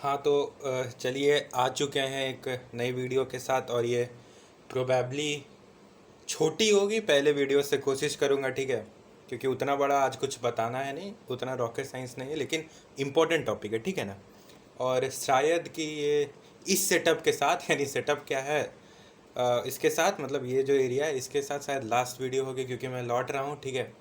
हाँ तो चलिए आ चुके हैं एक नई वीडियो के साथ। और ये प्रोबेबली छोटी होगी पहले वीडियो से, कोशिश करूँगा, ठीक है। क्योंकि उतना बड़ा आज कुछ बताना है नहीं, उतना रॉकेट साइंस नहीं है, लेकिन इम्पोर्टेंट टॉपिक है, ठीक है ना। और शायद कि ये इस सेटअप के साथ, यानी सेटअप क्या है, इसके साथ मतलब ये जो एरिया है इसके साथ शायद लास्ट वीडियो होगी, क्योंकि मैं लौट रहा हूँ, ठीक है।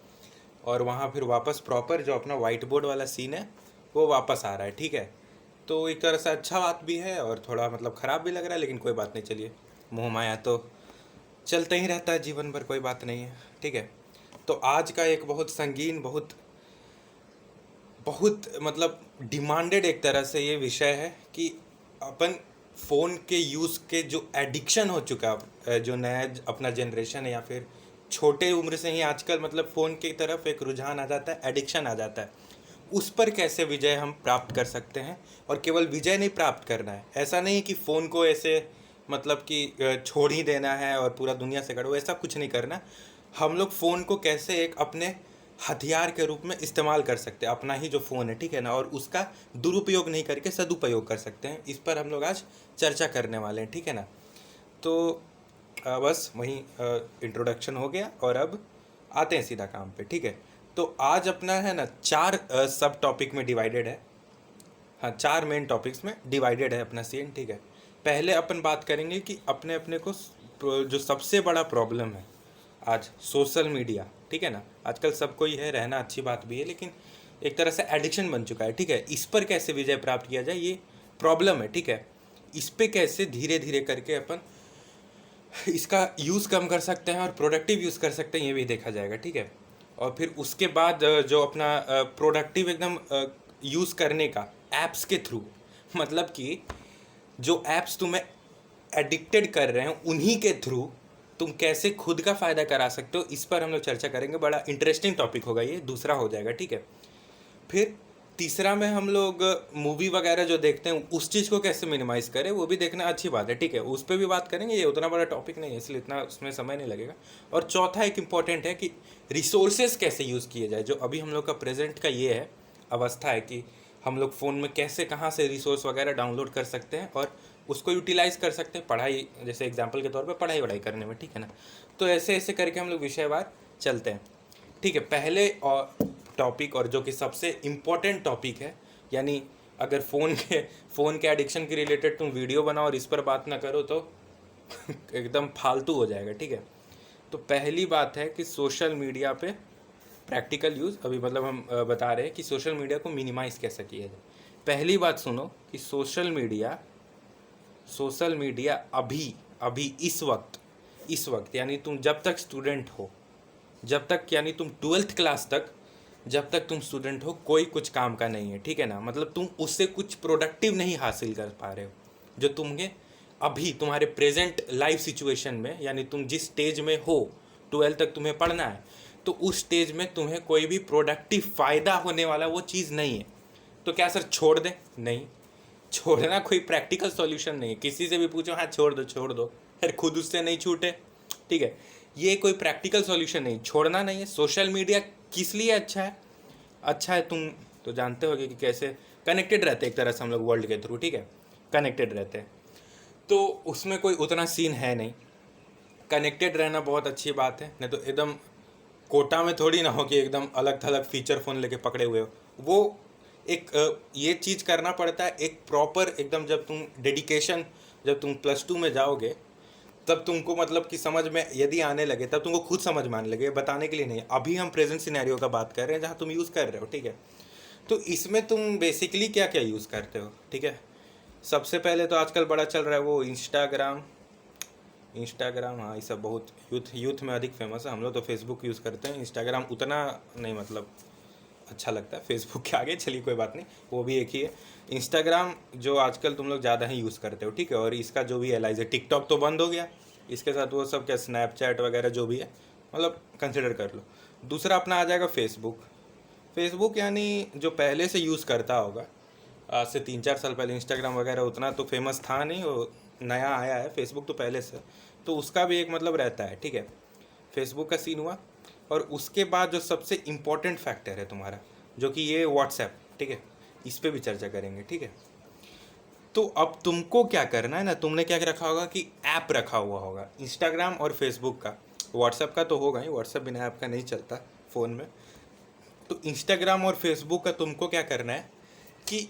और वहाँ फिर वापस प्रॉपर जो अपना वाइट बोर्ड वाला सीन है वो वापस आ रहा है, ठीक है। तो एक तरह से अच्छा बात भी है और थोड़ा मतलब ख़राब भी लग रहा है, लेकिन कोई बात नहीं, चलिए। मोह माया तो चलते ही रहता है जीवन भर, कोई बात नहीं है, ठीक है। तो आज का एक बहुत संगीन, बहुत बहुत मतलब डिमांडेड एक तरह से ये विषय है कि अपन फ़ोन के यूज़ के जो एडिक्शन हो चुका है, जो नया अपना जनरेशन है, या फिर छोटे उम्र से ही आजकल मतलब फ़ोन की तरफ एक रुझान आ जाता है, एडिक्शन आ जाता है। उस पर कैसे विजय हम प्राप्त कर सकते हैं। और केवल विजय नहीं प्राप्त करना है, ऐसा नहीं कि फ़ोन को ऐसे मतलब कि छोड़ ही देना है और पूरा दुनिया से करो, ऐसा कुछ नहीं करना। हम लोग फ़ोन को कैसे एक अपने हथियार के रूप में इस्तेमाल कर सकते हैं, अपना ही जो फ़ोन है, ठीक है ना, और उसका दुरुपयोग नहीं करके सदुपयोग कर सकते हैं। इस पर हम लोग आज चर्चा करने वाले हैं, ठीक है ना। तो बस वही इंट्रोडक्शन हो गया और अब आते हैं सीधा काम पे, ठीक है। तो आज अपना है ना चार सब टॉपिक में डिवाइडेड है। हाँ, चार मेन टॉपिक्स में डिवाइडेड है अपना सीन, ठीक है। पहले अपन बात करेंगे कि अपने अपने को जो सबसे बड़ा प्रॉब्लम है आज, सोशल मीडिया, ठीक है ना। आजकल सबको ही है, रहना अच्छी बात भी है, लेकिन एक तरह से एडिक्शन बन चुका है, ठीक है। इस पर कैसे विजय प्राप्त किया जाए, ये प्रॉब्लम है, ठीक है। इस पे कैसे धीरे धीरे करके अपन इसका यूज़ कम कर सकते हैं और प्रोडक्टिव यूज़ कर सकते हैं, ये भी देखा जाएगा, ठीक है। और फिर उसके बाद जो अपना प्रोडक्टिव एकदम यूज़ करने का ऐप्स के थ्रू, मतलब कि जो ऐप्स तुम्हें एडिक्टेड कर रहे हैं उन्हीं के थ्रू तुम कैसे खुद का फ़ायदा करा सकते हो, इस पर हम लोग चर्चा करेंगे। बड़ा इंटरेस्टिंग टॉपिक होगा ये, दूसरा हो जाएगा, ठीक है। फिर तीसरा में हम लोग मूवी वगैरह जो देखते हैं उस चीज़ को कैसे मिनिमाइज़ करें, वो भी देखना अच्छी बात है, ठीक है। उस पर भी बात करेंगे, ये उतना बड़ा टॉपिक नहीं है इसलिए इतना उसमें समय नहीं लगेगा। और चौथा एक इम्पॉर्टेंट है कि रिसोर्सेज कैसे यूज़ किए जाए। जो अभी हम लोग का प्रेजेंट का ये है अवस्था है कि हम लोग फ़ोन में कैसे कहाँ से रिसोर्स वगैरह डाउनलोड कर सकते हैं और उसको यूटिलाइज़ कर सकते हैं पढ़ाई, जैसे एग्जाम्पल के तौर पर पढ़ाई वढ़ाई करने में, ठीक है ना। तो ऐसे ऐसे करके हम लोग विषयवार चलते हैं, ठीक है। पहले और टॉपिक, और जो कि सबसे इम्पोर्टेंट टॉपिक है, यानी अगर फ़ोन के एडिक्शन के रिलेटेड तुम वीडियो बनाओ और इस पर बात ना करो तो एकदम फालतू हो जाएगा, ठीक है। तो पहली बात है कि सोशल मीडिया पे प्रैक्टिकल यूज़, अभी मतलब हम बता रहे हैं कि सोशल मीडिया को मिनिमाइज़ कैसे किया जाए। पहली बात सुनो कि सोशल मीडिया अभी अभी इस वक्त यानी तुम जब तक स्टूडेंट हो, जब तक यानी तुम 12th क्लास तक, जब तक तुम स्टूडेंट हो, कोई कुछ काम का नहीं है, ठीक है ना। मतलब तुम उससे कुछ प्रोडक्टिव नहीं हासिल कर पा रहे हो जो तुम्हें अभी तुम्हारे प्रेजेंट लाइफ सिचुएशन में, यानी तुम जिस स्टेज में हो, 12th तक तुम्हें पढ़ना है, तो उस स्टेज में तुम्हें कोई भी प्रोडक्टिव फ़ायदा होने वाला वो चीज़ नहीं है। तो क्या सर छोड़ दें? नहीं, छोड़ना कोई प्रैक्टिकल सॉल्यूशन नहीं है। किसी से भी पूछो, हाँ छोड़ दो छोड़ दो, फिर खुद उससे नहीं छूटे, ठीक है। ये कोई प्रैक्टिकल सॉल्यूशन नहीं, छोड़ना नहीं है। सोशल मीडिया किस लिए अच्छा है? अच्छा है, तुम तो जानते होगे कि कैसे कनेक्टेड रहते हैं एक तरह से हम लोग वर्ल्ड के थ्रू, ठीक है, कनेक्टेड रहते हैं। तो उसमें कोई उतना सीन है नहीं, कनेक्टेड रहना बहुत अच्छी बात है। नहीं तो एकदम कोटा में थोड़ी ना हो कि एकदम अलग थलग फीचर फ़ोन लेके पकड़े हुए हो। वो एक ये चीज़ करना पड़ता है एक प्रॉपर एकदम, जब तुम डेडिकेशन, जब तुम +2 में जाओगे तब तुमको मतलब कि समझ में यदि आने लगे, तब तुमको खुद समझ में आने लगे, बताने के लिए नहीं। अभी हम प्रेजेंट सिनेरियो का बात कर रहे हैं जहाँ तुम यूज़ कर रहे हो, ठीक है। तो इसमें तुम बेसिकली क्या क्या यूज़ करते हो, ठीक है। सबसे पहले तो आजकल बड़ा चल रहा है वो इंस्टाग्राम, हाँ ये सब बहुत यूथ में अधिक फेमस है। हम लोग तो फेसबुक यूज़ करते हैं, इंस्टाग्राम उतना नहीं मतलब अच्छा लगता है फेसबुक के आगे, चलिए कोई बात नहीं, वो भी एक ही है। इंस्टाग्राम जो आजकल तुम लोग ज़्यादा ही यूज़ करते हो, ठीक है। और इसका जो भी एलाइज है, टिकटॉक तो बंद हो गया, इसके साथ वो सब क्या स्नैपचैट वगैरह जो भी है, मतलब कंसिडर कर लो। दूसरा अपना आ जाएगा फेसबुक यानी जो पहले से यूज़ करता होगा, आज से 3-4 साल पहले इंस्टाग्राम वगैरह उतना तो फेमस था नहीं, वो नया आया है। फेसबुक तो पहले से, तो उसका भी एक मतलब रहता है, ठीक है। फेसबुक का सीन हुआ। और उसके बाद जो सबसे इम्पोर्टेंट फैक्टर है तुम्हारा, जो कि ये व्हाट्सएप, ठीक है, इस पे भी चर्चा करेंगे, ठीक है। तो अब तुमको क्या करना है ना, तुमने क्या रखा होगा कि ऐप रखा हुआ होगा इंस्टाग्राम और फेसबुक का। व्हाट्सएप का तो होगा ही, व्हाट्सएप बिना ऐप का नहीं चलता फ़ोन में। तो इंस्टाग्राम और फेसबुक का तुमको क्या करना है कि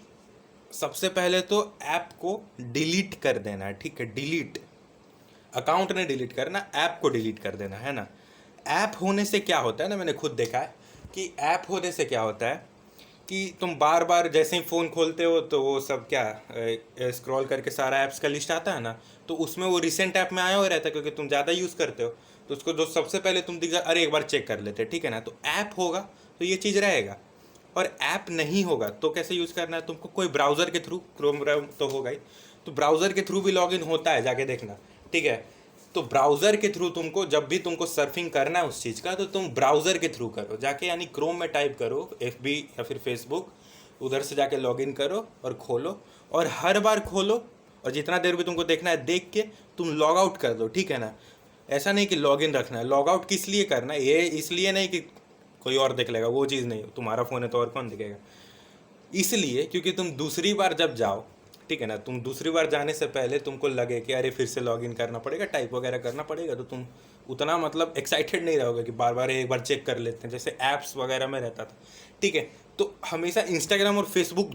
सबसे पहले तो ऐप को डिलीट कर देना है, ठीक है। डिलीट, अकाउंट नहीं डिलीट करना, ऐप को डिलीट कर देना है ना। ऐप होने से क्या होता है ना, मैंने खुद देखा है कि ऐप होने से क्या होता है कि तुम बार बार जैसे ही फ़ोन खोलते हो तो वो सब क्या स्क्रॉल करके सारा ऐप्स का लिस्ट आता है ना, तो उसमें वो रिसेंट ऐप में आया हुआ रहता है क्योंकि तुम ज़्यादा यूज़ करते हो। तो उसको जो सबसे पहले तुम दिख जाए, अरे एक बार चेक कर लेते, ठीक है ना। तो ऐप होगा तो ये चीज़ रहेगा। और ऐप नहीं होगा तो कैसे यूज़ करना है तुमको, कोई ब्राउज़र के थ्रू, क्रोम तो होगा ही, तो ब्राउज़र के थ्रू भी लॉगिन होता है, जाके देखना, ठीक है। तो ब्राउज़र के थ्रू तुमको जब भी तुमको सर्फिंग करना है उस चीज़ का, तो तुम ब्राउज़र के थ्रू करो जाके, यानी क्रोम में टाइप करो FB या फिर फेसबुक, उधर से जाके लॉगिन करो और खोलो, और हर बार खोलो और जितना देर भी तुमको देखना है देख के तुम लॉग आउट कर दो, ठीक है ना। ऐसा नहीं कि लॉगिन रखना है। लॉग आउट किस लिए करना है, ये इसलिए नहीं कि कोई और देख लेगा, वो चीज़ नहीं, तुम्हारा फ़ोन है तो और कौन दिखेगा। इसलिए क्योंकि तुम दूसरी बार जब जाओ, ठीक है ना, तुम दूसरी बार जाने से पहले तुमको लगे कि अरे फिर से लॉगिन करना पड़ेगा, टाइप वगैरह करना पड़ेगा, तो तुम उतना मतलब एक्साइटेड नहीं रहोगे कि बार बार एक बार चेक कर लेते हैं जैसे ऐप्स वगैरह में रहता था, ठीक है। तो हमेशा इंस्टाग्राम और फेसबुक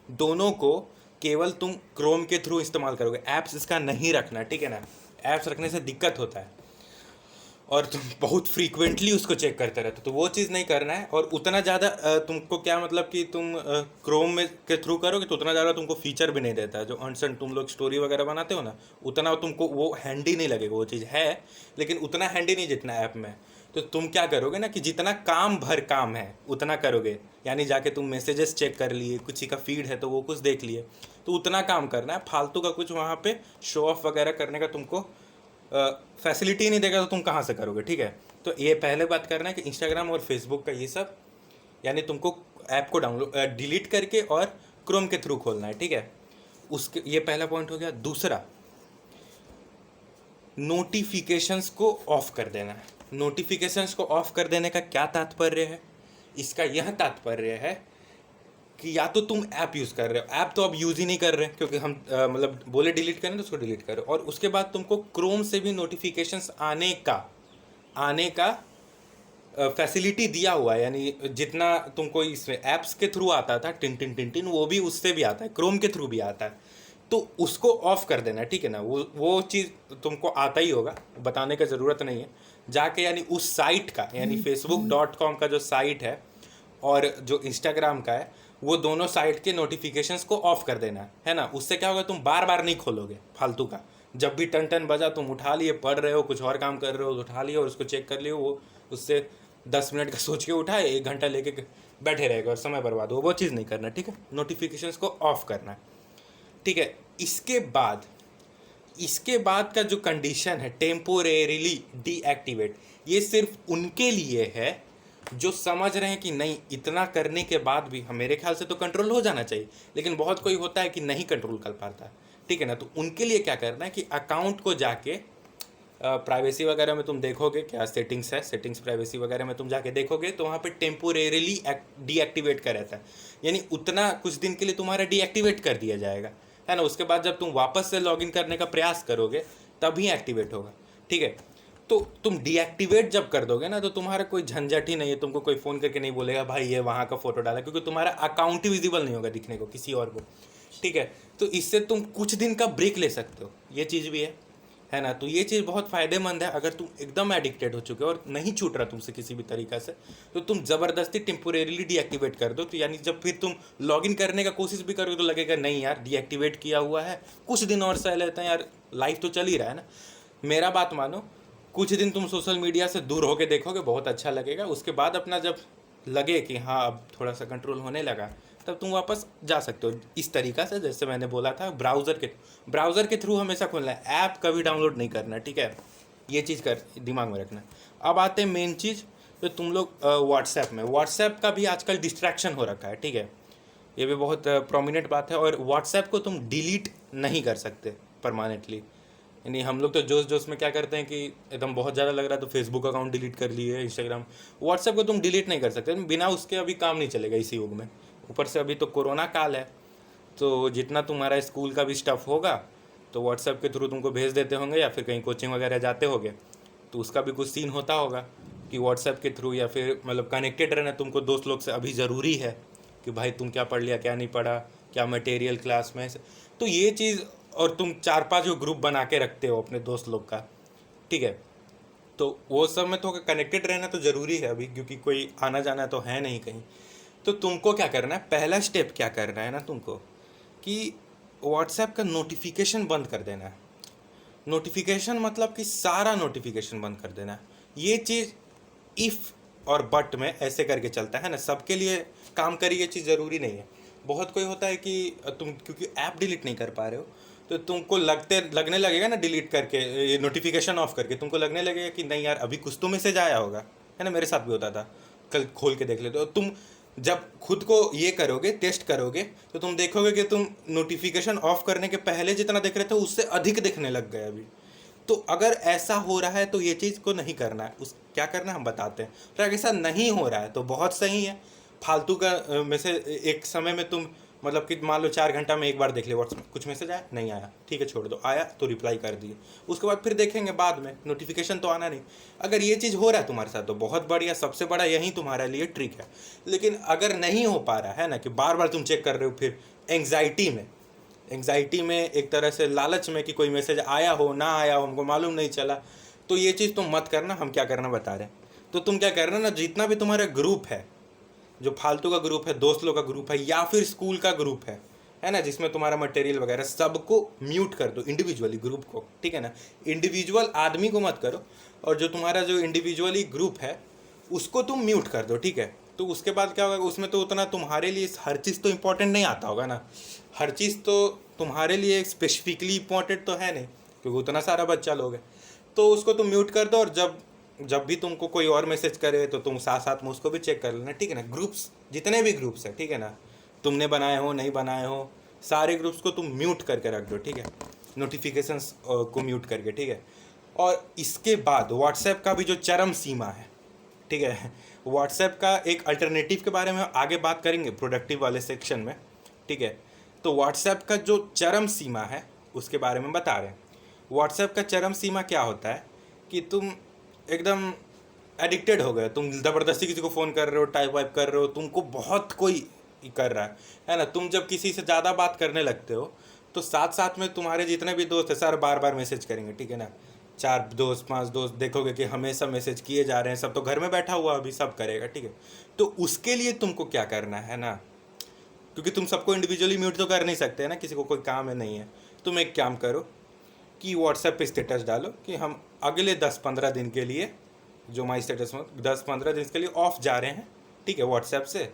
दोनों को केवल तुम क्रोम के थ्रू इस्तेमाल करोगे, ऐप्स इसका नहीं रखना, ठीक है ना। ऐप्स रखने से दिक्कत होता है और तुम बहुत फ्रीक्वेंटली उसको चेक करते रहते हो, तो वो चीज़ नहीं करना है। और उतना ज़्यादा तुमको क्या मतलब कि तुम क्रोम में के थ्रू करोगे तो उतना ज़्यादा तुमको फीचर भी नहीं देता है। जो अनसन तुम लोग स्टोरी वगैरह बनाते हो ना, उतना तुमको वो हैंडी नहीं लगेगा, वो चीज़ है लेकिन उतना हैंडी नहीं जितना ऐप में। तो तुम क्या करोगे ना कि जितना काम भर काम है उतना करोगे, यानी जाके तुम मैसेजेस चेक कर लिए, किसी का फीड है तो वो कुछ देख लिए, तो उतना काम करना है। फालतू का कुछ वहाँ पे शो ऑफ वगैरह करने का तुमको फैसिलिटी नहीं देगा तो तुम कहाँ से करोगे, ठीक है। तो ये पहले बात करना है कि इंस्टाग्राम और फेसबुक का ये सब, यानी तुमको ऐप को डाउनलोड डिलीट करके और क्रोम के थ्रू खोलना है, ठीक है। उसके ये पहला पॉइंट हो गया। दूसरा, नोटिफिकेशंस को ऑफ कर देना है। नोटिफिकेशंस को ऑफ कर देने का क्या तात्पर्य है, इसका यह तात्पर्य है कि या तो तुम ऐप यूज़ कर रहे हो, ऐप तो अब यूज़ ही नहीं कर रहे क्योंकि हम मतलब बोले डिलीट करें तो उसको डिलीट करो, और उसके बाद तुमको क्रोम से भी नोटिफिकेशंस आने का फैसिलिटी दिया हुआ है, यानी जितना तुमको इसमें ऐप्स के थ्रू आता था टिन टिन टिन टिन, वो भी उससे भी आता है, क्रोम के थ्रू भी आता है। तो उसको ऑफ कर देना, ठीक है ना। वो चीज़ तुमको आता ही होगा, बताने का ज़रूरत नहीं है। जाके यानी उस साइट का, यानी facebook.com का जो साइट है और जो इंस्टाग्राम का है, वो दोनों साइट के नोटिफिकेशंस को ऑफ कर देना है ना। उससे क्या होगा, तुम बार बार नहीं खोलोगे फालतू का। जब भी टन टन बजा तुम उठा लिए, पढ़ रहे हो, कुछ और काम कर रहे हो तो उठा लिए और उसको चेक कर लिए, वो उससे 10 मिनट का सोच के उठाए, 1 घंटा लेके बैठे रहेगा और समय बर्बाद हो, वो चीज़ नहीं करना, ठीक है। नोटिफिकेशंस को ऑफ करना है, ठीक है। इसके बाद का जो कंडीशन है, टेम्पोरेरीली डीएक्टिवेट, ये सिर्फ उनके लिए है जो समझ रहे हैं कि नहीं, इतना करने के बाद भी मेरे ख्याल से तो कंट्रोल हो जाना चाहिए, लेकिन बहुत कोई होता है कि नहीं कंट्रोल कर पाता, ठीक है ना। तो उनके लिए क्या करना है कि अकाउंट को जाके प्राइवेसी वगैरह में तुम देखोगे क्या सेटिंग्स है, सेटिंग्स प्राइवेसी वगैरह में तुम जाके देखोगे तो वहाँ पे टेम्पोरेरीली डीएक्टिवेट का रहता है, यानी उतना कुछ दिन के लिए तुम्हारा डीएक्टिवेट कर दिया जाएगा, है ना। उसके बाद जब तुम वापस से लॉगिन करने का प्रयास करोगे तभी एक्टिवेट होगा, ठीक है। तो तुम डीएक्टिवेट जब कर दोगे ना तो तुम्हारा कोई झंझट ही नहीं है, तुमको कोई फ़ोन करके नहीं बोलेगा भाई ये वहाँ का फ़ोटो डाला, क्योंकि तुम्हारा अकाउंट ही विजिबल नहीं होगा दिखने को किसी और को, ठीक है। तो इससे तुम कुछ दिन का ब्रेक ले सकते हो, ये चीज़ भी है ना। तो ये चीज़ बहुत फ़ायदेमंद है। अगर तुम एकदम एडिक्टेड हो चुके हो और नहीं छूट रहा तुमसे किसी भी तरीक़ा से, तो तुम ज़बरदस्ती टेम्पोरेरीली डीएक्टिवेट कर दो। तो यानी जब फिर तुम लॉगिन करने का कोशिश भी करोगे तो लगेगा नहीं यार डीएक्टिवेट किया हुआ है, कुछ दिन और सह लेते हैं यार, लाइफ तो चल ही रहा है ना। मेरा बात मानो, कुछ दिन तुम सोशल मीडिया से दूर होकर देखोगे, बहुत अच्छा लगेगा। उसके बाद अपना जब लगे कि हाँ अब थोड़ा सा कंट्रोल होने लगा, तब तुम वापस जा सकते हो इस तरीक़ा से, जैसे मैंने बोला था। ब्राउज़र के थ्रू हमेशा खोलना है, ऐप कभी डाउनलोड नहीं करना, ठीक है। ये चीज़ कर दिमाग में रखना। अब आते हैं मेन चीज़, तो तुम लोग व्हाट्सएप का भी आजकल डिस्ट्रैक्शन हो रखा है, ठीक है। ये भी बहुत प्रोमिनेंट बात है। और व्हाट्सएप को तुम डिलीट नहीं कर सकते परमानेंटली, यानी हम लोग तो जोश जोश में क्या करते हैं कि एकदम बहुत ज़्यादा लग रहा है तो फेसबुक अकाउंट डिलीट कर लिए, इंस्टाग्राम। व्हाट्सएप को तुम डिलीट नहीं कर सकते, बिना उसके अभी काम नहीं चलेगा इसी युग में। ऊपर से अभी तो कोरोना काल है, तो जितना तुम्हारा स्कूल का भी स्टफ़ होगा तो व्हाट्सएप के थ्रू तुमको भेज देते होंगे, या फिर कहीं कोचिंग वगैरह जाते होगे तो उसका भी कुछ सीन होता होगा कि व्हाट्सएप के थ्रू, या फिर मतलब कनेक्टेड रहना तुमको दोस्त लोग से अभी ज़रूरी है कि भाई तुम क्या पढ़ लिया, क्या नहीं पढ़ा, क्या मटेरियल क्लास में। तो ये चीज़, और तुम 4-5 जो ग्रुप बना के रखते हो अपने दोस्त लोग का, ठीक है, तो वो सब में तो कनेक्टेड रहना तो ज़रूरी है अभी, क्योंकि कोई आना जाना तो है नहीं कहीं। तो तुमको क्या करना है, पहला स्टेप क्या करना है ना तुमको, कि व्हाट्सएप का नोटिफिकेशन बंद कर देना है। नोटिफिकेशन मतलब कि सारा नोटिफिकेशन बंद कर देना है। ये चीज़ इफ़ और बट में ऐसे करके चलता है ना, सबके लिए काम करी ये चीज़ ज़रूरी नहीं है। बहुत कोई होता है कि तुम क्योंकि ऐप डिलीट नहीं कर पा रहे हो तो तुमको लगने लगेगा ना, डिलीट करके ये नोटिफिकेशन ऑफ करके तुमको लगने लगेगा कि नहीं यार अभी कुछ तो मैसेज आया होगा, है ना। मेरे साथ भी होता था, कल खोल के देख लेते हो तुम। जब खुद को ये करोगे, टेस्ट करोगे, तो तुम देखोगे कि तुम नोटिफिकेशन ऑफ करने के पहले जितना देख रहे थे उससे अधिक दिखने लग गए अभी। तो अगर ऐसा हो रहा है तो ये चीज़ को नहीं करना है। उस क्या करना है हम बताते हैं। तो अगर ऐसा नहीं हो रहा है तो बहुत सही है। फालतू का मैसेज एक समय में तुम मतलब कि मान लो 4 घंटा में एक बार देख ले व्हाट्सएप, कुछ मैसेज आया, नहीं आया, ठीक है छोड़ दो, आया तो रिप्लाई कर दिए, उसके बाद फिर देखेंगे बाद में, नोटिफिकेशन तो आना नहीं। अगर ये चीज़ हो रहा है तुम्हारे साथ तो बहुत बढ़िया, सबसे बड़ा यही तुम्हारे लिए ट्रिक है। लेकिन अगर नहीं हो पा रहा है ना, कि बार बार तुम चेक कर रहे हो, फिर एंग्जाइटी में एक तरह से लालच में कि कोई मैसेज आया हो ना आया हो हमको मालूम नहीं चला, तो ये चीज़ तुम मत करना। हम क्या करना बता रहे हैं। तो तुम क्या करना ना, जितना भी तुम्हारा ग्रुप है, जो फालतू का ग्रुप है, दोस्त लोग का ग्रुप है, या फिर स्कूल का ग्रुप है ना, जिसमें तुम्हारा मटेरियल वगैरह, सबको म्यूट कर दो इंडिविजुअली ग्रुप को, ठीक है ना। इंडिविजुअल आदमी को मत करो, और जो तुम्हारा जो इंडिविजुअली ग्रुप है उसको तुम म्यूट कर दो, ठीक है। तो उसके बाद क्या होगा, उसमें तो उतना तुम्हारे लिए हर चीज़ तो इम्पोर्टेंट नहीं आता होगा ना, हर चीज़ तो तुम्हारे लिए स्पेसिफिकली इम्पोर्टेंट तो है नहीं, क्योंकि उतना सारा बच्चा लोग है। तो उसको तुम म्यूट कर दो, और जब जब भी तुमको कोई और मैसेज करे तो तुम साथ साथ में उसको भी चेक कर लेना, ठीक है ना। ग्रुप्स, जितने भी ग्रुप्स हैं, ठीक है ना, तुमने बनाए हो नहीं बनाए हो, सारे ग्रुप्स को तुम म्यूट करके रख दो, ठीक है, नोटिफिकेशंस को म्यूट करके, ठीक है। और इसके बाद व्हाट्सएप का भी जो चरम सीमा है, ठीक है, व्हाट्सएप का एक अल्टरनेटिव के बारे में आगे बात करेंगे प्रोडक्टिव वाले सेक्शन में, ठीक है। तो व्हाट्सएप का जो चरम सीमा है उसके बारे में बता रहे हैं। व्हाट्सएप का चरम सीमा क्या होता है कि तुम एकदम एडिक्टेड हो गए, तुम ज़बरदस्ती किसी को फ़ोन कर रहे हो, टाइप वाइप कर रहे हो, तुमको बहुत कोई कर रहा है ना। तुम जब किसी से ज़्यादा बात करने लगते हो तो साथ साथ में तुम्हारे जितने भी दोस्त हैं सर बार बार मैसेज करेंगे, ठीक है ना। 4 दोस्त 5 दोस्त देखोगे कि हमेशा मैसेज किए जा रहे हैं, सब तो घर में बैठा हुआ अभी सब करेगा, ठीक है। तो उसके लिए तुमको क्या करना है ना, क्योंकि तुम सबको इंडिविजुअली म्यूट तो कर नहीं सकते ना, किसी को कोई काम है नहीं है। तुम एक काम करो कि व्हाट्सएप पे स्टेटस डालो कि हम अगले 10-15 दिन के लिए, जो माई स्टेटस में 10-15 दिन के लिए ऑफ जा रहे हैं, ठीक है, व्हाट्सएप से,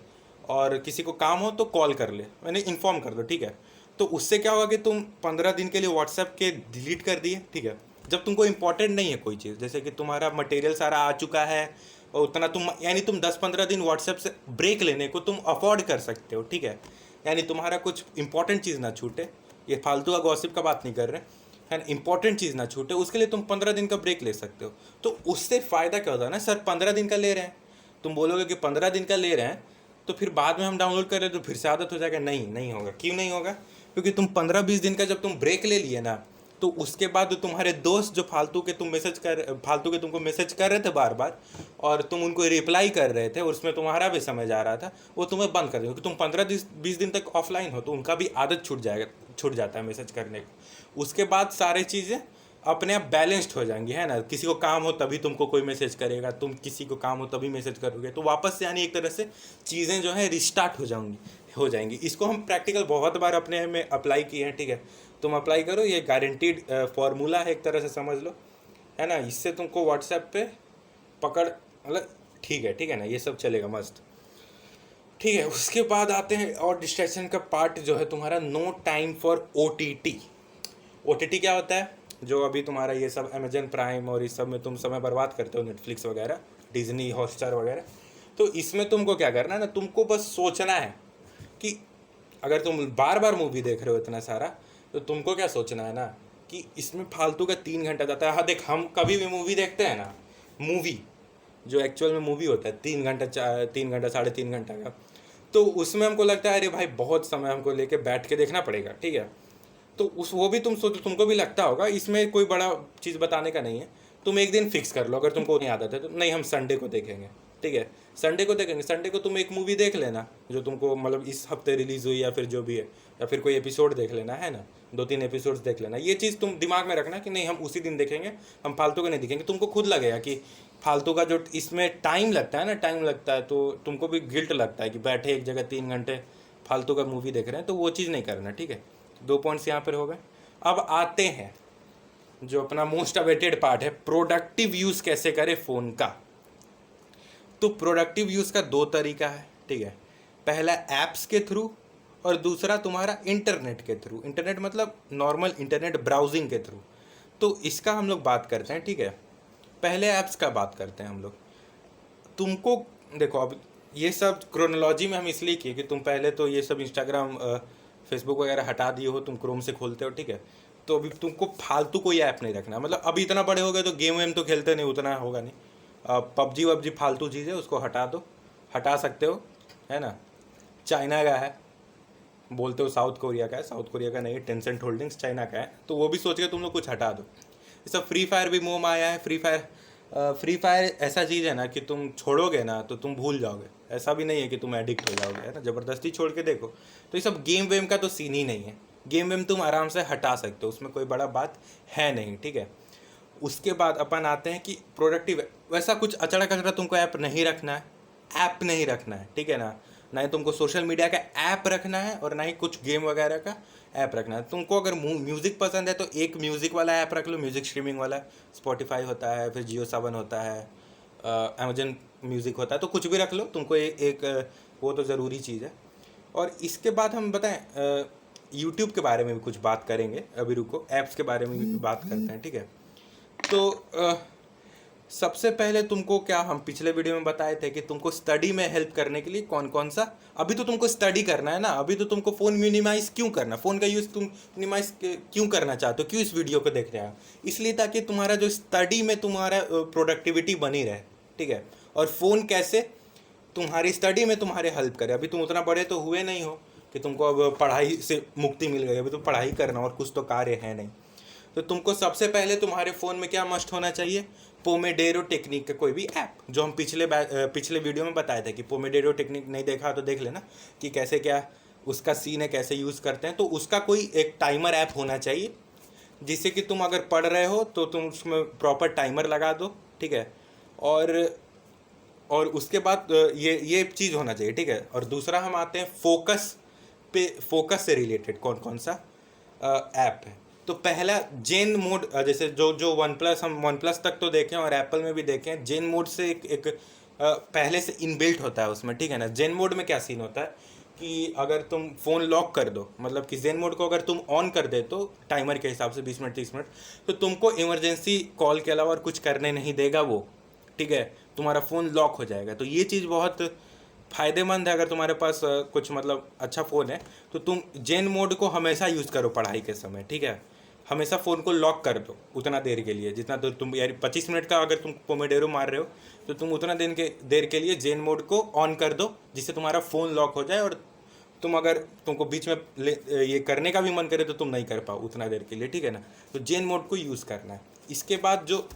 और किसी को काम हो तो कॉल कर ले, मैंने इन्फॉर्म कर दो, ठीक है। तो उससे क्या होगा कि तुम 15 दिन के लिए व्हाट्सएप के डिलीट कर दिए, ठीक है। जब तुमको इम्पोर्टेंट नहीं है कोई चीज़, जैसे कि तुम्हारा मटेरियल सारा आ चुका है और उतना तुम, यानी तुम 10-15 दिन व्हाट्सएप से ब्रेक लेने को तुम अफोर्ड कर सकते हो, ठीक है। यानी तुम्हारा कुछ इंपॉर्टेंट चीज़ ना छूटे, ये फालतू का गॉसिप का बात नहीं कर रहे है ना, इंपॉर्टेंट चीज़ ना छूटे, उसके लिए तुम 15 दिन का ब्रेक ले सकते हो। तो उससे फ़ायदा क्या होता है ना, सर 15 दिन का ले रहे हैं, तुम बोलोगे कि 15 दिन का ले रहे हैं तो फिर बाद में हम डाउनलोड कर रहे तो फिर से आदत हो जाएगा। नहीं होगा। क्यों नहीं होगा? क्योंकि तुम 15-20 दिन का जब तुम ब्रेक ले लिए ना, तो उसके बाद तुम्हारे दोस्त जो फालतू के तुमको मैसेज कर रहे थे बार बार, और तुम उनको रिप्लाई कर रहे थे और उसमें तुम्हारा भी समय जा रहा था, वो तुम्हें बंद कर देंगे। क्योंकि तुम 15-20 दिन तक ऑफलाइन हो तो उनका भी आदत छूट जाता है मैसेज करने की। उसके बाद सारी चीज़ें अपने आप बैलेंस्ड हो जाएंगी, है ना। किसी को काम हो तभी तुमको कोई मैसेज करेगा, तुम किसी को काम हो तभी मैसेज करोगे, तो वापस से यानी एक तरह से चीज़ें जो है रिस्टार्ट हो जाएंगी। इसको हम प्रैक्टिकल बहुत बार अपने में अप्लाई किए हैं, ठीक है। तुम अप्लाई करो, ये गारंटीड फार्मूला है एक तरह से, समझ लो, है ना। इससे तुमको व्हाट्सएप पे पकड़, मतलब ठीक है ना, ये सब चलेगा मस्त, ठीक है। उसके बाद आते हैं और डिस्ट्रैक्शन का पार्ट जो है तुम्हारा, नो टाइम फॉर OTT क्या होता है? जो अभी तुम्हारा ये सब अमेजन प्राइम और इस सब में तुम समय बर्बाद करते हो, नेटफ्लिक्स वगैरह, डिज्नी हॉटस्टार वगैरह, तो इसमें तुमको क्या करना है ना, तुमको बस सोचना है कि अगर तुम बार बार मूवी देख रहे हो इतना सारा, तो तुमको क्या सोचना है ना कि इसमें फालतू का 3 घंटा जाता है। हाँ देख, हम कभी भी मूवी देखते हैं ना, मूवी जो एक्चुअल में मूवी होता है 3 घंटा 3 घंटा 3.5 घंटा का, तो उसमें हमको लगता है अरे भाई बहुत समय हमको लेके बैठ के देखना पड़ेगा, ठीक है। तो उस वो भी तुम सोचो, तुमको भी लगता होगा, इसमें कोई बड़ा चीज़ बताने का नहीं है। तुम एक दिन फिक्स कर लो, अगर तुमको नहीं आदत है तो, नहीं हम संडे को देखेंगे, ठीक है, संडे को देखेंगे। संडे को तुम एक मूवी देख लेना जो तुमको मतलब इस हफ्ते रिलीज़ हुई या फिर जो भी है, या फिर कोई एपिसोड देख लेना, है ना, 2-3 एपिसोड्स देख लेना। ये चीज़ तुम दिमाग में रखना कि नहीं हम उसी दिन देखेंगे, हम फालतू का नहीं देखेंगे। तुमको खुद लगेगा कि फालतू का जो इसमें टाइम लगता है ना, टाइम लगता है तो तुमको भी गिल्ट लगता है कि बैठे एक जगह 3 घंटे फालतू का मूवी देख रहे हैं, तो वो चीज़ नहीं करना, ठीक है। 2 पॉइंट्स यहाँ पर हो गए। अब आते हैं जो अपना मोस्ट अवेटेड पार्ट है, प्रोडक्टिव यूज़ कैसे करें फ़ोन का। तो प्रोडक्टिव यूज़ का 2 तरीका है, ठीक है। पहला ऐप्स के थ्रू और दूसरा तुम्हारा इंटरनेट के थ्रू। इंटरनेट मतलब नॉर्मल इंटरनेट ब्राउजिंग के थ्रू। तो इसका हम लोग बात करते हैं, ठीक है। पहले ऐप्स का बात करते हैं हम लोग। तुमको देखो, अब ये सब क्रोनोलॉजी में हम इसलिए किए कि तुम पहले तो ये सब इंस्टाग्राम फेसबुक वगैरह हटा दिए हो, तुम क्रोम से खोलते हो, ठीक है। तो अभी तुमको फालतू कोई ऐप नहीं रखना, मतलब अभी इतना बड़े हो गए तो गेम वेम तो खेलते नहीं, उतना होगा नहीं। पबजी वबजी फालतू चीज़ है, उसको हटा दो, हटा सकते हो, है ना। चाइना का है, बोलते हो साउथ कोरिया का है, साउथ कोरिया का नहीं, टेंसेंट होल्डिंग्स चाइना का है, तो वो भी सोच के तुम लोग कुछ हटा दो। ये सब फ्री फायर भी मुँह में आया है। फ्री फायर ऐसा चीज़ है ना कि तुम छोड़ोगे ना तो तुम भूल जाओगे, ऐसा भी नहीं है कि तुम एडिक्ट हो जाओगे, है ना, ज़बरदस्ती छोड़ के देखो। तो ये सब गेम वेम का तो सीन ही नहीं है। गेम वेम तुम आराम से हटा सकते हो, उसमें कोई बड़ा बात है नहीं, ठीक है। उसके बाद अपन आते हैं कि प्रोडक्टिव, वैसा कुछ अचड़ा कचड़ा तुमको ऐप नहीं रखना है, ऐप नहीं रखना है, ठीक है ना। ना ही तुमको सोशल मीडिया का ऐप रखना है और ना ही कुछ गेम वगैरह का ऐप रखना है। तुमको अगर म्यूज़िक पसंद है तो एक म्यूज़िक वाला ऐप रख लो, म्यूज़िक स्ट्रीमिंग वाला। स्पॉटिफाई होता है, फिर जियो सावन होता है, अमेजन म्यूज़िक होता है, तो कुछ भी रख लो। तुमको वो तो ज़रूरी चीज़ है। और इसके बाद हम बताएं, यूट्यूब के बारे में भी कुछ बात करेंगे, अभी रुको, ऐप्स के बारे में भी बात करते हैं, ठीक है। तो सबसे पहले तुमको क्या हम पिछले वीडियो में बताए थे कि तुमको स्टडी में हेल्प करने के लिए कौन कौन सा, अभी तो तुमको स्टडी करना है ना, अभी तो तुमको फ़ोन मिनिमाइज़ क्यों करना, फ़ोन का यूज़ तुम मिनिमाइज़ क्यों करना चाहते हो, क्यों इस वीडियो को देख रहे हो, इसलिए ताकि तुम्हारा जो स्टडी में तुम्हारा प्रोडक्टिविटी बनी रहे, ठीक है। और फ़ोन कैसे तुम्हारी स्टडी में तुम्हारे हेल्प करे। अभी तुम उतना बड़े तो हुए नहीं हो कि तुमको अब पढ़ाई से मुक्ति मिल गई, अभी तो पढ़ाई करना और कुछ तो कार्य है नहीं। तो तुमको सबसे पहले तुम्हारे फ़ोन में क्या मस्ट होना चाहिए, पोमेडेरो टेक्निक का कोई भी ऐप, जो हम पिछले वीडियो में बताए थे कि पोमेडेरो टेक्निक नहीं देखा तो देख लेना कि कैसे क्या उसका सीन है, कैसे यूज़ करते हैं। तो उसका कोई एक टाइमर ऐप होना चाहिए, जिससे कि तुम अगर पढ़ रहे हो तो तुम उसमें प्रॉपर टाइमर लगा दो, ठीक है। और उसके बाद ये चीज़ होना चाहिए, ठीक है। और दूसरा हम आते हैं फोकस पे, फोकस से रिलेटेड कौन कौन सा ऐप है। तो पहला जेन मोड, जैसे जो वन प्लस, हम वन प्लस तक तो देखें और एप्पल में भी देखें, जेन मोड से एक पहले से इनबिल्ट होता है उसमें, ठीक है ना। जेन मोड में क्या सीन होता है कि अगर तुम फ़ोन लॉक कर दो, मतलब कि जेन मोड को अगर तुम ऑन कर दे तो टाइमर के हिसाब से 20 मिनट 30 मिनट, तो तुमको इमरजेंसी कॉल के अलावा और कुछ करने नहीं देगा वो, ठीक है। तुम्हारा फ़ोन लॉक हो जाएगा। तो ये चीज़ बहुत फ़ायदेमंद है अगर तुम्हारे पास कुछ मतलब अच्छा फ़ोन है, तो तुम जेन मोड को हमेशा यूज़ करो पढ़ाई के समय, ठीक है। हमेशा फ़ोन को लॉक कर दो उतना देर के लिए, जितना देर तुम, यार 25 मिनट का अगर तुम पोमेडेरो मार रहे हो तो तुम उतना देर के लिए जेन मोड को ऑन कर दो, जिससे तुम्हारा फ़ोन लॉक हो जाए। और तुम अगर तुमको बीच में ये करने का भी मन करे तो तुम नहीं कर पाओ उतना देर के लिए, ठीक है ना। तो जेन मोड को यूज़ करना है। इसके बाद जो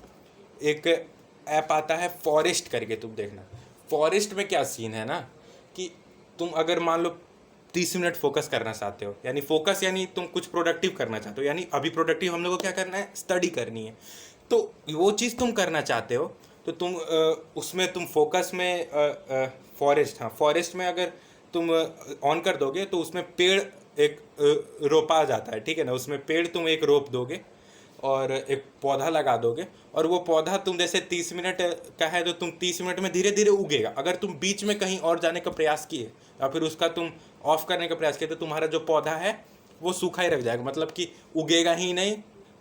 एक ऐप आता है फॉरेस्ट करके, तुम देखना फॉरेस्ट में क्या सीन है ना, कि तुम अगर मान लो 30 मिनट फोकस करना चाहते हो, यानी फोकस यानी तुम कुछ प्रोडक्टिव करना चाहते हो, यानी अभी प्रोडक्टिव हम लोग को क्या करना है, स्टडी करनी है। तो वो चीज़ तुम करना चाहते हो तो तुम उसमें तुम फोकस में फॉरेस्ट, हाँ फॉरेस्ट में अगर तुम ऑन कर दोगे तो उसमें पेड़ एक रोपा जाता है, ठीक है ना। उसमें पेड़ तुम एक रोप दोगे और एक पौधा लगा दोगे, और वो पौधा तुम जैसे 30 मिनट का है तो तुम 30 मिनट में धीरे धीरे उगेगा। अगर तुम बीच में कहीं और जाने का प्रयास किए या फिर उसका तुम ऑफ करने का प्रयास किए तो तुम्हारा जो पौधा है वो सूखा ही रख जाएगा, मतलब कि उगेगा ही नहीं,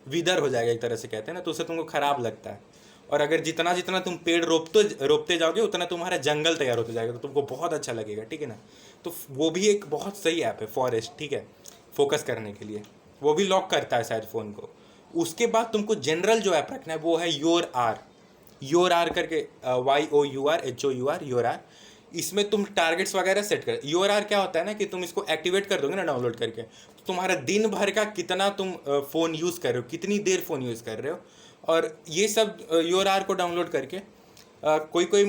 विदर हो जाएगा एक तरह से कहते हैं ना। तो उससे तुमको ख़राब लगता है। और अगर जितना जितना तुम पेड़ रोपते जाओगे उतना तुम्हारा जंगल तैयार होता जाएगा, तो तुमको बहुत अच्छा लगेगा, ठीक है ना। तो वो भी एक बहुत सही ऐप है फॉरेस्ट, ठीक है, फोकस करने के लिए। वो भी लॉक करता है शायद फ़ोन को। उसके बाद तुमको जनरल जो ऐप रखना है वो है योर आर करके, YOUR HOUR योर आर। इसमें तुम टारगेट्स वगैरह सेट कर, यूआरआर क्या होता है ना कि तुम इसको एक्टिवेट कर दोगे ना डाउनलोड करके, तो तुम्हारा दिन भर का कितना तुम फ़ोन यूज़ कर रहे हो, कितनी देर फ़ोन यूज़ कर रहे हो, और ये सब यूआरआर को डाउनलोड करके कोई कोई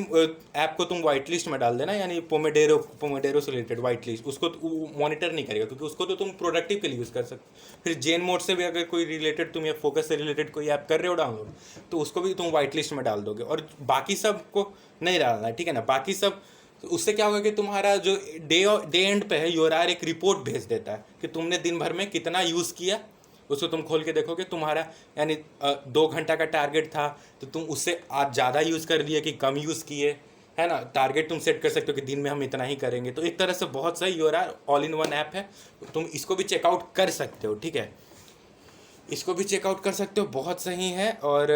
ऐप को तुम वाइट लिस्ट में डाल देना, यानी पोमेडेरो से रिलेटेड वाइट लिस्ट, उसको मॉनिटर नहीं करेगा क्योंकि उसको तो तुम प्रोडक्टिव के लिए यूज़ कर सकते। फिर जेन मोड से भी अगर कोई रिलेटेड तुम या फोकस से रिलेटेड कोई ऐप कर रहे हो डाउनलोड, तो उसको भी तुम वाइट लिस्ट में डाल दोगे, और बाकी सब को नहीं डालना है, ठीक है ना। बाकी सब, तो उससे क्या होगा कि तुम्हारा जो डे एंड पे है यूआरआर एक रिपोर्ट भेज देता है कि तुमने दिन भर में कितना यूज़ किया। उसको तुम खोल के देखोगे तुम्हारा, यानी 2 घंटा का टारगेट था तो तुम उससे आज ज़्यादा यूज़ कर लिए कि कम यूज़ किए, है ना। टारगेट तुम सेट कर सकते हो कि दिन में हम इतना ही करेंगे। तो एक तरह से बहुत सही यूआरआर ऑल इन वन ऐप है, तुम इसको भी चेकआउट कर सकते हो, ठीक है। इसको भी चेकआउट कर सकते हो, बहुत सही है। और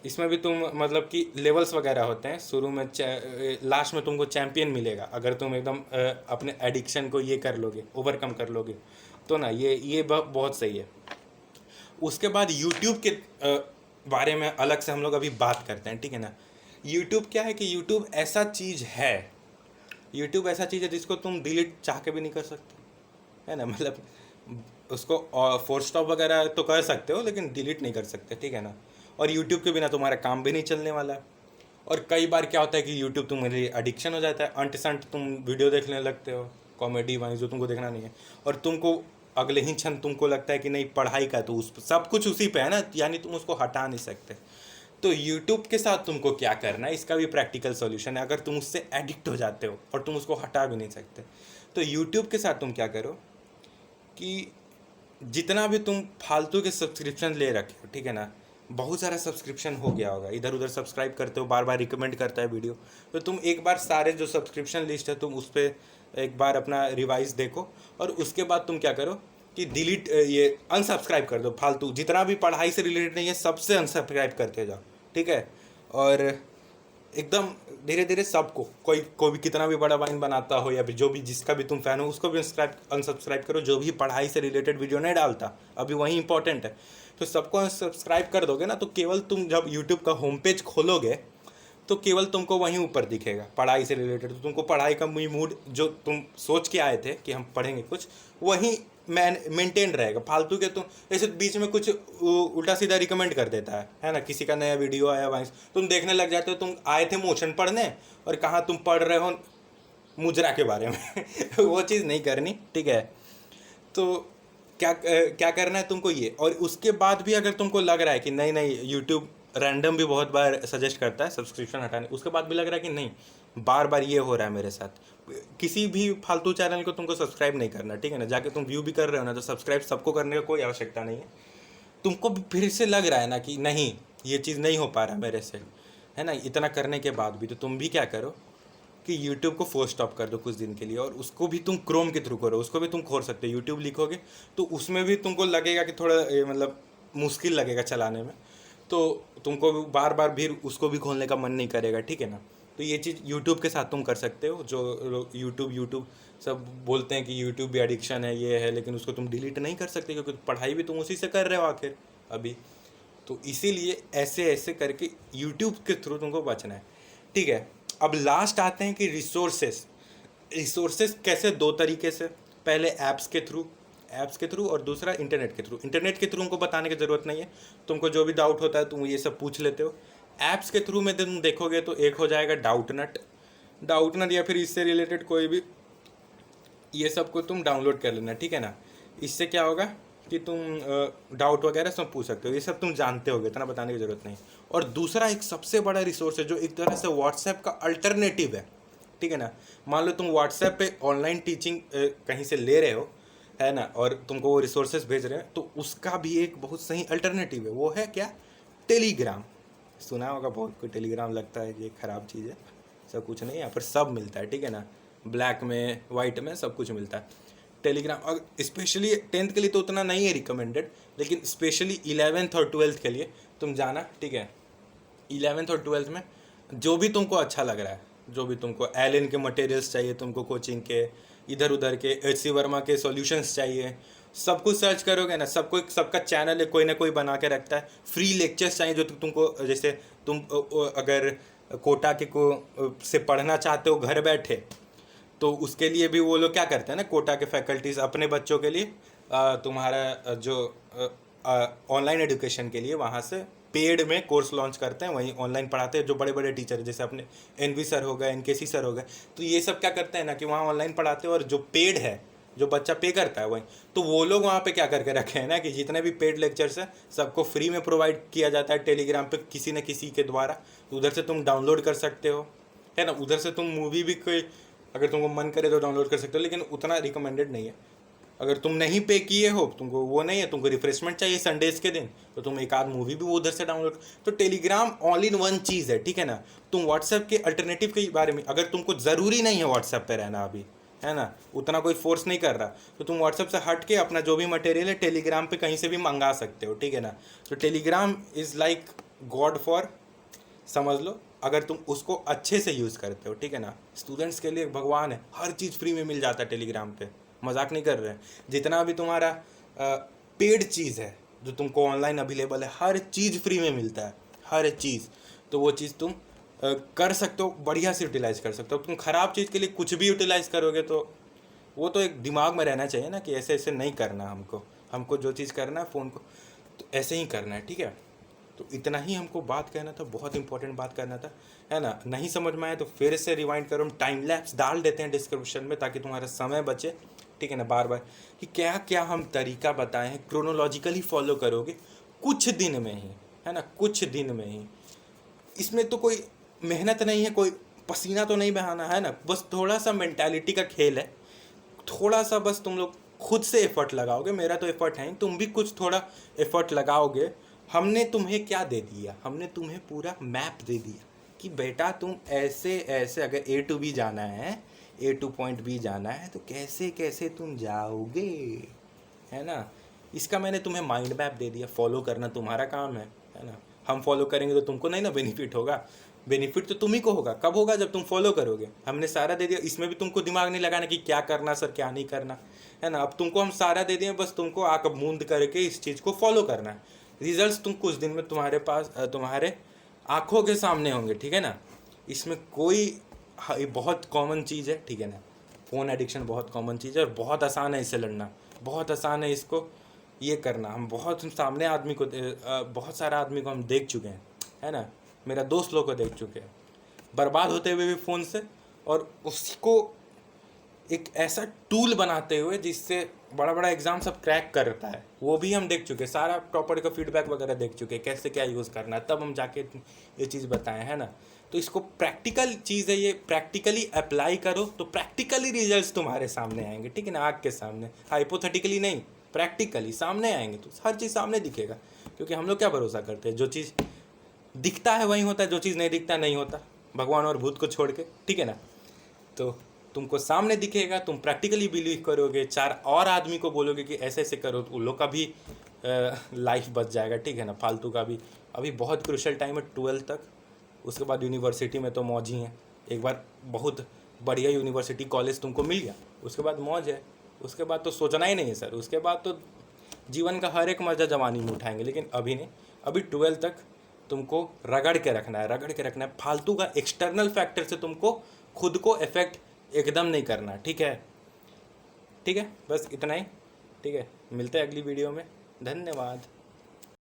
इसमें भी तुम मतलब कि लेवल्स वगैरह होते हैं, शुरू में लास्ट में तुमको चैम्पियन मिलेगा अगर तुम एकदम अपने एडिक्शन को ये कर लोगे, ओवरकम कर लोगे, तो ना ये बहुत सही है। उसके बाद यूट्यूब के बारे में अलग से हम लोग अभी बात करते हैं, ठीक है ना। यूट्यूब क्या है कि यूट्यूब ऐसा चीज़ है, यूट्यूब ऐसा चीज़ है जिसको तुम डिलीट चाह के भी नहीं कर सकते, है ना। मतलब उसको फोर्स स्टॉप वगैरह तो कर सकते हो लेकिन डिलीट नहीं कर सकते, ठीक है ना। और यूट्यूब के बिना तुम्हारा काम भी नहीं चलने वाला है। और कई बार क्या होता है कि यूट्यूब तुम्हारे लिए एडिक्शन हो जाता है, अंट संट तुम वीडियो देखने लगते हो, कॉमेडी वाइज जो तुमको देखना नहीं है, और तुमको अगले ही क्षण तुमको लगता है कि नहीं पढ़ाई का तो उस सब कुछ उसी पे है ना, यानी तुम उसको हटा नहीं सकते। तो यूट्यूब के साथ तुमको क्या करना है, इसका भी प्रैक्टिकल सॉल्यूशन है। अगर तुम उससे एडिक्ट हो जाते हो और तुम उसको हटा भी नहीं सकते, तो यूट्यूब के साथ तुम क्या करो कि जितना भी तुम फालतू के सब्सक्रिप्शन ले रखे हो, ठीक है ना, बहुत सारा सब्सक्रिप्शन हो गया होगा, इधर उधर सब्सक्राइब करते हो, बार बार रिकमेंड करता है वीडियो, तो तुम एक बार सारे जो सब्सक्रिप्शन लिस्ट है तुम उस पर एक बार अपना रिवाइज देखो, और उसके बाद तुम क्या करो कि डिलीट ये अनसब्सक्राइब कर दो। फालतू जितना भी पढ़ाई से रिलेटेड नहीं है सबसे अनसब्सक्राइब करते जाओ, ठीक है। और एकदम धीरे धीरे सबको, कोई भी कितना भी बड़ा वाइन बनाता हो या फिर जो भी जिसका भी तुम फैन हो उसको भी अनसब्सक्राइब करो, जो भी पढ़ाई से रिलेटेड वीडियो नहीं डालता, अभी वही इंपॉर्टेंट है। तो सबको अनसब्सक्राइब कर दोगे ना, तो केवल तुम जब यूट्यूब का होम पेज खोलोगे तो केवल तुमको वहीं ऊपर दिखेगा पढ़ाई से रिलेटेड। तो तुमको पढ़ाई का मूड जो तुम सोच के आए थे कि हम पढ़ेंगे कुछ, वहीं मेंटेन रहेगा। फालतू के तुम ऐसे बीच में कुछ उल्टा सीधा रिकमेंड कर देता है ना। किसी का नया वीडियो आया वाइस, तुम देखने लग जाते हो, तुम आए थे मोशन पढ़ने और कहाँ तुम पढ़ रहे हो मुजरा के बारे में वो चीज़ नहीं करनी, ठीक है। तो क्या करना है तुमको ये, और उसके बाद भी अगर तुमको लग रहा है कि नहीं नहीं यूट्यूब रैंडम भी बहुत बार सजेस्ट करता है सब्सक्रिप्शन हटाने, उसके बाद भी लग रहा है कि नहीं बार बार ये हो रहा है मेरे साथ, किसी भी फालतू चैनल को तुमको सब्सक्राइब नहीं करना, ठीक है ना। जाके तुम व्यू भी कर रहे हो ना, तो सब्सक्राइब सबको करने का कोई आवश्यकता नहीं है। तुमको भी फिर से लग रहा है ना कि नहीं ये चीज़ नहीं हो पा रहा मेरे से, है ना, इतना करने के बाद भी, तो तुम भी क्या करो कि यूट्यूब को फोर्स स्टॉप कर दो कुछ दिन के लिए, और उसको भी तुम क्रोम के थ्रू करो, उसको भी तुम खोल सकते हो। यूट्यूब लिखोगे तो उसमें भी तुमको लगेगा कि थोड़ा मतलब मुश्किल लगेगा चलाने में, तो तुमको बार बार भी उसको भी खोलने का मन नहीं करेगा, ठीक है ना। तो ये चीज़ यूट्यूब के साथ तुम कर सकते हो। जो यूट्यूब सब बोलते हैं कि यूट्यूब भी एडिक्शन है, ये है, लेकिन उसको तुम डिलीट नहीं कर सकते क्योंकि पढ़ाई भी तुम उसी से कर रहे हो आखिर अभी। तो इसीलिए ऐसे ऐसे करके यूट्यूब के थ्रू तुमको बचना है, ठीक है। अब लास्ट आते हैं कि रिसोर्सेस कैसे, 2 तरीके से, पहले ऐप्स के थ्रू और दूसरा इंटरनेट के थ्रू। इंटरनेट के थ्रू उनको बताने की ज़रूरत नहीं है, तुमको जो भी डाउट होता है तुम ये सब पूछ लेते हो। ऐप्स के थ्रू में तुम देखोगे तो एक हो जाएगा डाउटनट या फिर इससे रिलेटेड कोई भी, ये सब को तुम डाउनलोड कर लेना, ठीक है ना। इससे क्या होगा कि तुम डाउट वगैरह सब पूछ सकते हो, ये सब तुम जानते होगे, इतना बताने की ज़रूरत नहीं। और दूसरा एक सबसे बड़ा रिसोर्स है जो एक तरह से व्हाट्सएप का अल्टरनेटिव है, ठीक है ना। मान लो तुम व्हाट्सएप पे ऑनलाइन टीचिंग कहीं से ले रहे हो, है ना, और तुमको वो रिसोर्सेज भेज रहे हैं, तो उसका भी एक बहुत सही अल्टरनेटिव है, वो है क्या, टेलीग्राम। सुना होगा बहुत कोई, टेलीग्राम लगता है कि ये ख़राब चीज़ है, सब कुछ नहीं, यहाँ पर सब मिलता है, ठीक है ना, ब्लैक में वाइट में सब कुछ मिलता है टेलीग्राम। और स्पेशली 10th के लिए तो उतना नहीं है रिकमेंडेड, लेकिन स्पेशली 11th और 12th के लिए तुम जाना, ठीक है। 11th और 12th में जो भी तुमको अच्छा लग रहा है, जो भी तुमको एलन के मटेरियल्स चाहिए, तुमको कोचिंग के इधर उधर के HC वर्मा के सॉल्यूशंस चाहिए, सब कुछ सर्च करोगे ना, सबका चैनल है, कोई ना कोई बना के रखता है। फ्री लेक्चर्स चाहिए जो तुमको, जैसे तुम अगर कोटा के को से पढ़ना चाहते हो घर बैठे, तो उसके लिए भी वो लोग क्या करते हैं ना, कोटा के फैकल्टीज़ अपने बच्चों के लिए तुम्हारा जो ऑनलाइन एजुकेशन के लिए वहाँ से पेड में कोर्स लॉन्च करते हैं, वहीं ऑनलाइन पढ़ाते हैं। जो बड़े बड़े टीचर जैसे अपने एनवी सर हो गए, एनकेसी सर हो गए, तो ये सब क्या करते हैं ना कि वहाँ ऑनलाइन पढ़ाते हैं, और जो पेड है, जो बच्चा पे करता है वही, तो वो लोग वहाँ पे क्या करके रखे हैं ना कि जितने भी पेड लेक्चर्स हैं सबको फ्री में प्रोवाइड किया जाता है टेलीग्राम पे किसी न किसी के द्वारा। तो उधर से तुम डाउनलोड कर सकते हो, है ना। उधर से तुम मूवी भी कोई अगर तुमको मन करे तो डाउनलोड कर सकते हो, लेकिन उतना रिकमेंडेड नहीं है। अगर तुम नहीं पे किए हो, तुमको वो नहीं है, तुमको रिफ्रेशमेंट चाहिए संडेज के दिन, तो तुम एक आध मूवी भी वो उधर से डाउनलोड। तो टेलीग्राम ऑल इन वन चीज़ है, ठीक है ना। तुम व्हाट्सएप के अल्टरनेटिव के बारे में, अगर तुमको ज़रूरी नहीं है व्हाट्सएप पे रहना अभी, है ना, उतना कोई फोर्स नहीं कर रहा, तो तुम व्हाट्सएप से हट के अपना जो भी मटेरियल है टेलीग्राम पे कहीं से भी मंगा सकते हो, ठीक है ना। तो Telegram is like God for, समझ लो, अगर तुम उसको अच्छे से यूज़ करते हो, ठीक है ना। स्टूडेंट्स के लिए भगवान है, हर चीज़ फ्री में मिल जाता है टेलीग्राम पे, मजाक नहीं कर रहे हैं। जितना भी तुम्हारा पेड चीज़ है जो तुमको ऑनलाइन अवेलेबल है, हर चीज़ फ्री में मिलता है, हर चीज़। तो वो चीज़ तुम कर सकते हो, बढ़िया से यूटिलाइज़ कर सकते हो। तुम ख़राब चीज़ के लिए कुछ भी यूटिलाइज़ करोगे तो वो तो एक दिमाग में रहना चाहिए ना कि ऐसे ऐसे नहीं करना, हमको जो चीज़ करना है फ़ोन को तो ऐसे ही करना है, ठीक है। तो इतना ही हमको बात कहना था, बहुत इंपॉर्टेंट बात करना था, है ना। नहीं समझ में आए तो फिर से रिवाइंड करो, हम टाइम लैप्स डाल देते हैं डिस्क्रिप्शन में ताकि तुम्हारा समय बचे, ठीक है ना। बार बार कि क्या क्या हम तरीका बताए हैं, क्रोनोलॉजिकली फॉलो करोगे कुछ दिन में ही, है ना, कुछ दिन में ही। इसमें तो कोई मेहनत नहीं है, कोई पसीना तो नहीं बहाना है ना, बस थोड़ा सा मेंटालिटी का खेल है। थोड़ा सा बस तुम लोग खुद से एफर्ट लगाओगे, मेरा तो एफर्ट है ही, तुम भी कुछ थोड़ा एफर्ट लगाओगे। हमने तुम्हें क्या दे दिया, हमने तुम्हें पूरा मैप दे दिया कि बेटा तुम ऐसे ऐसे, अगर ए टू बी जाना है, ए टू पॉइंट बी जाना है, तो कैसे कैसे तुम जाओगे, है ना। इसका मैंने तुम्हें माइंड मैप दे दिया, फॉलो करना तुम्हारा काम है ना। हम फॉलो करेंगे तो तुमको नहीं ना बेनिफिट होगा, बेनिफिट तो तुम ही को होगा। कब होगा, जब तुम फॉलो करोगे। हमने सारा दे दिया, इसमें भी तुमको दिमाग नहीं लगाना कि क्या करना सर क्या नहीं करना, है ना। अब तुमको हम सारा दे दिए, बस तुमको आँख मूंद करके इस चीज़ को फॉलो करना है। रिजल्ट्स तुम कुछ दिन में तुम्हारे पास तुम्हारे आँखों के सामने होंगे, ठीक है ना। इसमें कोई ये बहुत कॉमन चीज़ है, ठीक है ना। फ़ोन एडिक्शन बहुत कॉमन चीज़ है और बहुत आसान है इससे लड़ना, बहुत आसान है इसको ये करना। हम बहुत सामने आदमी को बहुत सारा आदमी को हम देख चुके हैं, है ना। मेरा दोस्त लोग को देख चुके हैं बर्बाद होते हुए भी फ़ोन से, और उसको एक ऐसा टूल बनाते हुए जिससे बड़ा बड़ा एग्ज़ाम सब क्रैक करता है, वो भी हम देख चुके हैं। सारा प्रॉपर का फीडबैक वगैरह देख चुके हैं, कैसे क्या यूज़ करना है, तब हम जाके ये चीज़ बताएं, है ना। तो इसको प्रैक्टिकल चीज़ है, ये प्रैक्टिकली अप्लाई करो तो प्रैक्टिकली रिजल्ट्स तुम्हारे सामने आएंगे, ठीक है ना, आँख के सामने, हाइपोथेटिकली नहीं, प्रैक्टिकली सामने आएंगे। तो हर चीज़ सामने दिखेगा, क्योंकि हम लोग क्या भरोसा करते हैं, जो चीज़ दिखता है वही होता है, जो चीज़ नहीं दिखता नहीं होता, भगवान और भूत को छोड़ के, ठीक है ना। तो तुमको सामने दिखेगा, तुम प्रैक्टिकली बिलीव करोगे, चार और आदमी को बोलोगे कि ऐसे ऐसे करो, तो उन लोग का भी लाइफ बच जाएगा, ठीक है ना, फालतू का भी। अभी बहुत क्रूशल टाइम है 12 तक, उसके बाद यूनिवर्सिटी में तो मौज ही है। एक बार बहुत बढ़िया यूनिवर्सिटी कॉलेज तुमको मिल गया, उसके बाद मौज है, उसके बाद तो सोचना ही नहीं है सर, उसके बाद तो जीवन का हर एक मज़ा जवानी में उठाएंगे। लेकिन अभी नहीं, अभी 12 तक तुमको रगड़ के रखना है, रगड़ के रखना है। फालतू का एक्सटर्नल फैक्टर से तुमको खुद को इफेक्ट एकदम नहीं करना, ठीक है, ठीक है, बस इतना ही, ठीक है। मिलते हैं अगली वीडियो में, धन्यवाद।